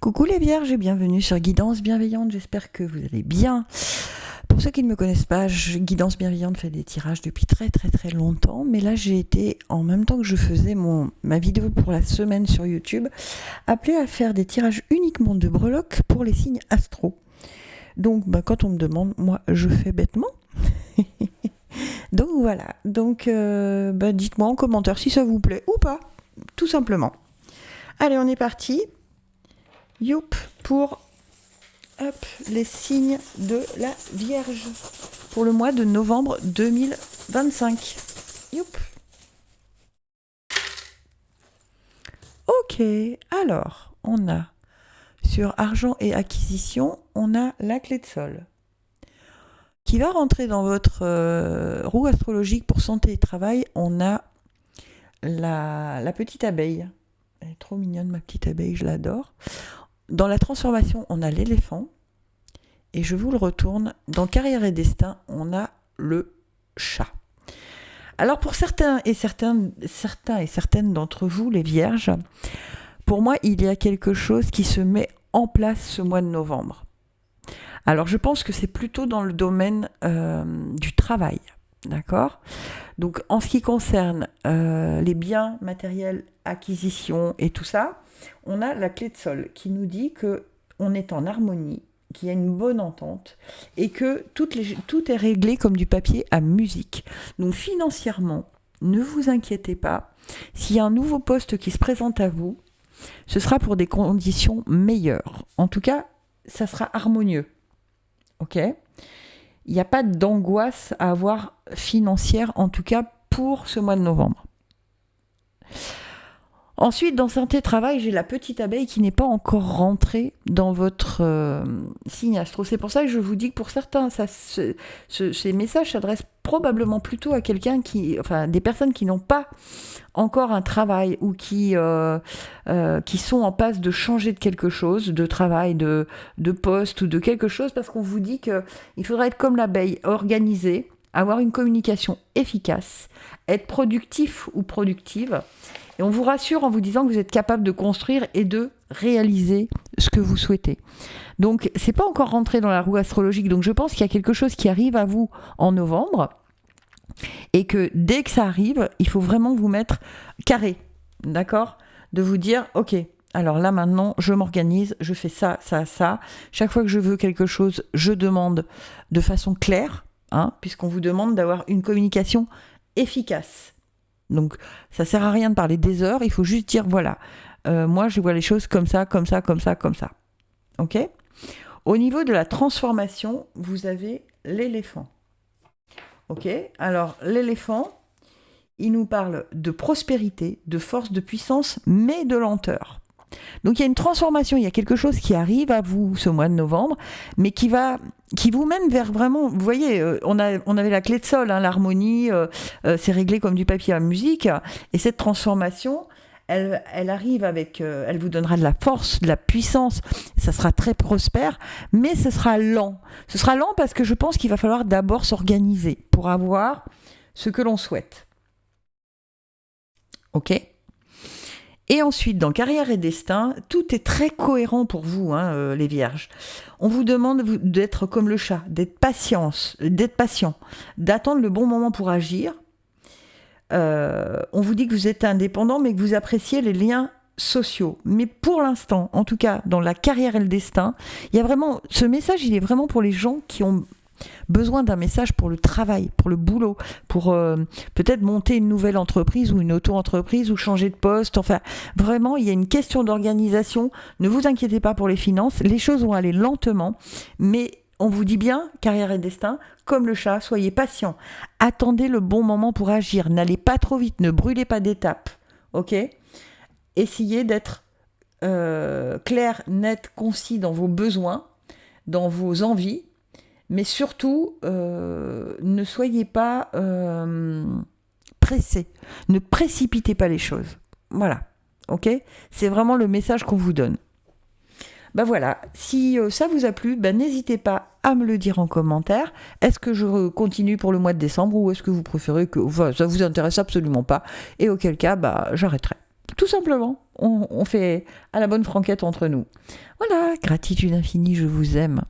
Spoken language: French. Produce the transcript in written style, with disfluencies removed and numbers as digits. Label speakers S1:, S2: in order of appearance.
S1: Coucou les vierges et bienvenue sur Guidance Bienveillante, j'espère que vous allez bien. Pour ceux qui ne me connaissent pas, Guidance Bienveillante fait des tirages depuis très très très longtemps, mais là j'ai été, en même temps que je faisais ma vidéo pour la semaine sur YouTube, appelée à faire des tirages uniquement de breloques pour les signes astro. Donc quand on me demande, moi je fais bêtement. Donc voilà, dites-moi en commentaire si ça vous plaît ou pas, tout simplement. Allez, on est parti. Youp, pour les signes de la Vierge pour le mois de novembre 2025. Youp. Ok, alors, on a sur argent et acquisition, on a la clé de sol qui va rentrer dans votre roue astrologique pour santé et travail. On a la petite abeille. Elle est trop mignonne, ma petite abeille, je l'adore. Dans la transformation, on a l'éléphant. Et je vous le retourne. Dans carrière et destin, on a le chat. Alors pour certains et certaines d'entre vous, les vierges, pour moi, il y a quelque chose qui se met en place ce mois de novembre. Alors je pense que c'est plutôt dans le domaine du travail. D'accord ? Donc en ce qui concerne les biens matériels, acquisitions et tout ça, on a la clé de sol qui nous dit qu'on est en harmonie, qu'il y a une bonne entente et que tout est réglé comme du papier à musique. Donc financièrement, ne vous inquiétez pas. S'il y a un nouveau poste qui se présente à vous, ce sera pour des conditions meilleures. En tout cas, ça sera harmonieux. Ok ? Il n'y a pas d'angoisse à avoir financière, en tout cas pour ce mois de novembre. Ensuite, dans santé travail, j'ai la petite abeille qui n'est pas encore rentrée dans votre signe astro. C'est pour ça que je vous dis que pour certains, ces messages s'adressent probablement plutôt à des personnes qui n'ont pas encore un travail ou qui sont en passe de changer de quelque chose, de travail, de poste ou de quelque chose, parce qu'on vous dit qu'il faudra être comme l'abeille, organisé, avoir une communication efficace, être productif ou productive. Et on vous rassure en vous disant que vous êtes capable de construire et de réaliser ce que vous souhaitez. Donc, c'est pas encore rentré dans la roue astrologique. Donc, je pense qu'il y a quelque chose qui arrive à vous en novembre. Et que dès que ça arrive, il faut vraiment vous mettre carré. D'accord ? De vous dire, ok, alors là maintenant, je m'organise, je fais ça, ça, ça. Chaque fois que je veux quelque chose, je demande de façon claire, puisqu'on vous demande d'avoir une communication efficace. Donc, ça sert à rien de parler des heures, il faut juste dire, voilà, moi, je vois les choses comme ça, comme ça, comme ça, comme ça. Ok ? Au niveau de la transformation, vous avez l'éléphant. Ok ? Alors, l'éléphant, il nous parle de prospérité, de force, de puissance, mais de lenteur. Donc, il y a une transformation, il y a quelque chose qui arrive à vous ce mois de novembre, mais qui vous mène vers vraiment, vous voyez, on avait la clé de sol, l'harmonie, c'est réglé comme du papier à musique, et cette transformation, elle arrive elle vous donnera de la force, de la puissance, ça sera très prospère, mais ce sera lent. Ce sera lent parce que je pense qu'il va falloir d'abord s'organiser pour avoir ce que l'on souhaite. Ok ? Et ensuite, dans carrière et destin, tout est très cohérent pour vous, les vierges. On vous demande d'être comme le chat, d'être patient, d'attendre le bon moment pour agir. On vous dit que vous êtes indépendant, mais que vous appréciez les liens sociaux. Mais pour l'instant, en tout cas, dans la carrière et le destin, il y a vraiment, ce message, il est vraiment pour les gens qui ont besoin d'un message pour le travail, pour le boulot, pour peut-être monter une nouvelle entreprise ou une auto-entreprise ou changer de poste. Enfin, vraiment, il y a une question d'organisation. Ne vous inquiétez pas pour les finances. Les choses vont aller lentement, mais on vous dit bien, carrière et destin, comme le chat, soyez patient. Attendez le bon moment pour agir. N'allez pas trop vite, ne brûlez pas d'étapes. Ok ? Essayez d'être clair, net, concis dans vos besoins, dans vos envies. Mais surtout, ne soyez pas pressés. Ne précipitez pas les choses. Voilà. Ok ? C'est vraiment le message qu'on vous donne. Voilà. Si ça vous a plu, n'hésitez pas à me le dire en commentaire. Est-ce que je continue pour le mois de décembre ou est-ce que vous préférez que ça vous intéresse absolument pas ? Et auquel cas, j'arrêterai. Tout simplement, on fait à la bonne franquette entre nous. Voilà, gratitude infinie, je vous aime.